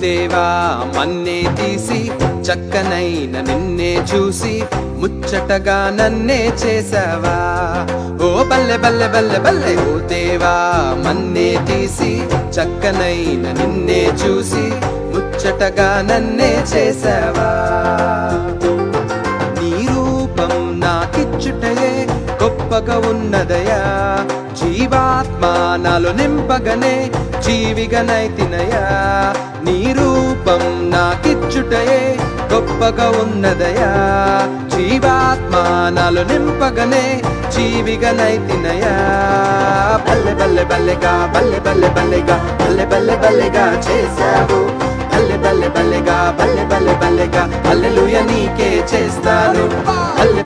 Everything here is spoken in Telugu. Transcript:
దేవా మన్నే తీసి చక్కనైన నిన్నే చూసి ముచ్చటగా నన్నే చేసావా. ఓ బల్లె బల్లె బల్లె బల్లె ఓ దేవా మన్నే తీసి చక్కనైన నిన్నే చూసి ముచ్చటగా నన్నే చేసావా. నీ రూపం నాకిచ్చుటయే గొప్పగా ఉన్నదయా, జీవాత్మ నాలో నింపగనే జీవిగనైతినయా. నీ రూపం నాకిచ్చుటయే గొప్పగా ఉన్నదయా, జీవాత్మ నాలో నింపగనే జీవిగనైతినయా. బల్లె బల్లె బల్లెగా బల్లె బల్లె బల్లెగా బల్లె బల్లె బల్లెగా చేశావు. బల్లె బల్లె బల్లెగా బల్లె బల్లె బల్లెగా హల్లెలూయా నీకే చేస్తాను. బల్లె